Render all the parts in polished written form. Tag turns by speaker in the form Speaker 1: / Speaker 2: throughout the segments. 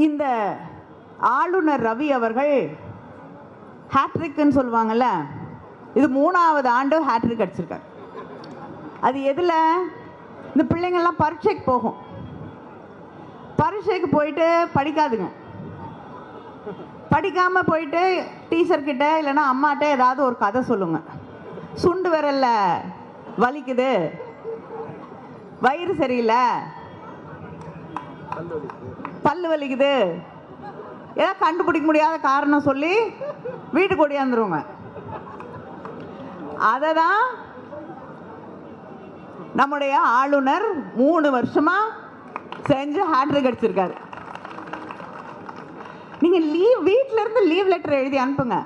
Speaker 1: இந்த ஆளுநர் ரவி அவர்கள் ஹேட்ரிக்னு சொல்லுவாங்கல்ல, இது 3வது ஆண்டு ஹேட்ரிக் அடிச்சிருக்காரு. அது எதில்? இந்த பிள்ளைங்கள்லாம் பரீட்சைக்கு போகும். பரீட்சைக்கு போயிட்டு படிக்காதுங்க. படிக்காமல் போயிட்டு டீச்சர்கிட்ட இல்லைன்னா அம்மாட்ட ஏதாவது ஒரு கதை சொல்லுங்க. சுண்டு விரல்ல வலிக்குது, வயிறு சரியில்லை, பல்லு வலிக்குது, ஏதாவது கண்டுபிடிக்க முடியாத காரணம் சொல்லி வீட்டுக்கு ஓடியாந்துருவோங்க. அதை தான் நம்முடைய ஆளுநர் 3 வருஷமா செஞ்சு ஹேட்ரிக் அடிச்சிருக்காரு. நீங்க வீட்டில இருந்து லீவ் லெட்டர் எழுதி அனுப்புங்க.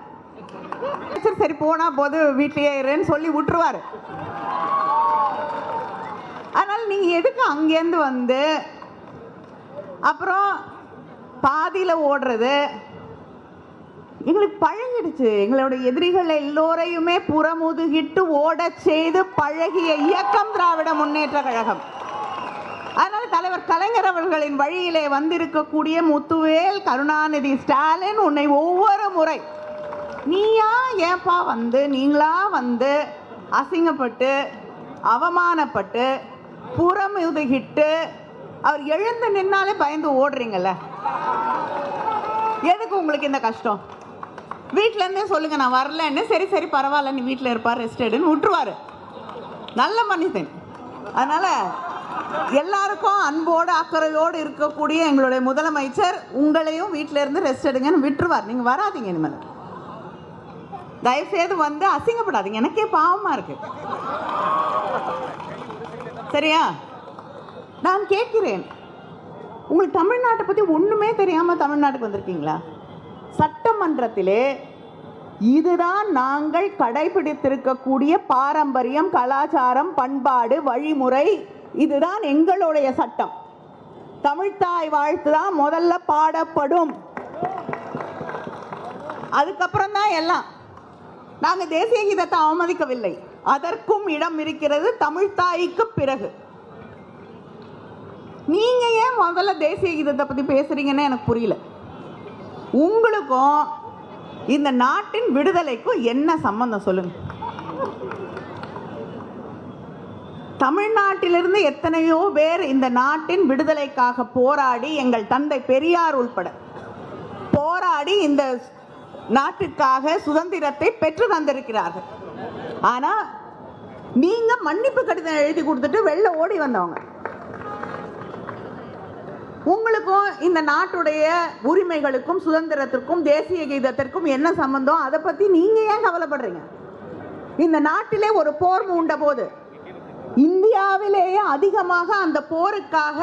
Speaker 1: சரி போனா போது வீட்லயே இருன்னு சொல்லி விட்டுருவாரு. அதனால நீங்க எதுக்கு அங்கேருந்து வந்து அப்புறம் பாதியில ஓடுறது? எங்களுக்கு பழகிடுச்சு. எங்களுடைய எதிரிகள் எல்லோரையுமே புறமுதுகிட்டு ஓட செய்து பழகிய இயக்கம் திராவிட முன்னேற்ற கழகம். அதனால தலைவர் கலைஞர் அவர்களின் வழியிலே வந்திருக்கக்கூடிய முத்துவேல் கருணாநிதி ஸ்டாலின் உன்னை ஒவ்வொரு முறை நீயா ஏன்பா வந்து நீங்களா வந்து அசிங்கப்பட்டு அவமானப்பட்டு புறமுதுகிட்டு அவர் எழுந்து நின்னாலே பயந்து ஓடுறீங்கல்ல, எதுக்கு உங்களுக்கு இந்த கஷ்டம்? வீட்டில இருந்தே சொல்லுங்க நான் வரலன்னு. சரி சரி பரவாயில்ல நீ வீட்டில் இருப்பார் ரெஸ்ட் எடுன்னு விட்டுருவாரு. நல்ல மனிதன். அதனால எல்லாருக்கும் அன்போடு அக்கறையோடு இருக்கக்கூடிய எங்களுடைய முதலமைச்சர் உங்களையும் வீட்டில இருந்து ரெஸ்ட் எடுங்கன்னு விட்டுருவார். நீங்க வராதீங்க இனிமேல். தயவுசெய்து வந்து அசிங்கப்படாதீங்க. எனக்கே பாவமா இருக்கு. சரியா? நான் கேட்கிறேன், உங்களுக்கு தமிழ்நாட்டை பத்தி ஒண்ணுமே தெரியாம தமிழ்நாட்டுக்கு வந்திருக்கீங்களா? சட்டமன்றத்திலே இதுதான் நாங்கள் கடைபிடித்திருக்கக்கூடிய பாரம்பரியம், கலாச்சாரம், பண்பாடு, வழிமுறை, இதுதான் எங்களுடைய சட்டம். தமிழ்த்தாய் வாழ்த்து தான் முதல்ல பாடப்படும். அதுக்கப்புறம் தான் எல்லாம். நாங்கள் தேசிய கீதத்தை அவமதிக்கவில்லை. அதற்கும் இடம் இருக்கிறது தமிழ்த்தாய்க்கு பிறகு. நீங்க ஏன் முதல்ல தேசிய கீதத்தை பத்தி பேசுறீங்கன்னு எனக்கு புரியல. உங்களுக்கும் இந்த நாட்டின் விடுதலைக்கும் என்ன சம்பந்தம் சொல்லுங்க? தமிழ்நாட்டிலிருந்து எத்தனையோ பேர் இந்த நாட்டின் விடுதலைக்காக போராடி, எங்கள் தந்தை பெரியார் உள்பட போராடி இந்த நாட்டிற்காக சுதந்திரத்தை பெற்று தந்திருக்கிறார்கள். ஆனா நீங்க மன்னிப்பு கடிதம் எழுதி கொடுத்துட்டு வெளில ஓடி வந்தவங்க. உங்களுக்கும் இந்த நாட்டுடைய உரிமைகளுக்கும் சுதந்திரத்திற்கும் தேசிய கீதத்திற்கும் என்ன சம்பந்தம்? அதை பத்தி நீங்க ஏன் கவலைப்படுறீங்க? இந்த நாட்டிலே ஒரு போர் மூண்ட போது இந்தியாவிலேயே அதிகமாக அந்த போருக்காக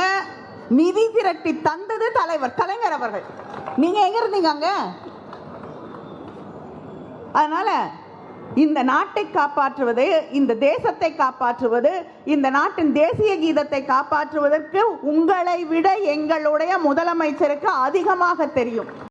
Speaker 1: நிதி திரட்டி தந்தது தலைவர் கலைஞர் அவர்கள். நீங்க எங்க இருந்தீங்க அங்க? அதனால இந்த நாட்டை காப்பாற்றுவது, இந்த தேசத்தை காப்பாற்றுவது, இந்த நாட்டின் தேசிய கீதத்தை காப்பாற்றுவதற்கு உங்களை விட எங்களுடைய முதலமைச்சருக்கு அதிகமாக தெரியும்.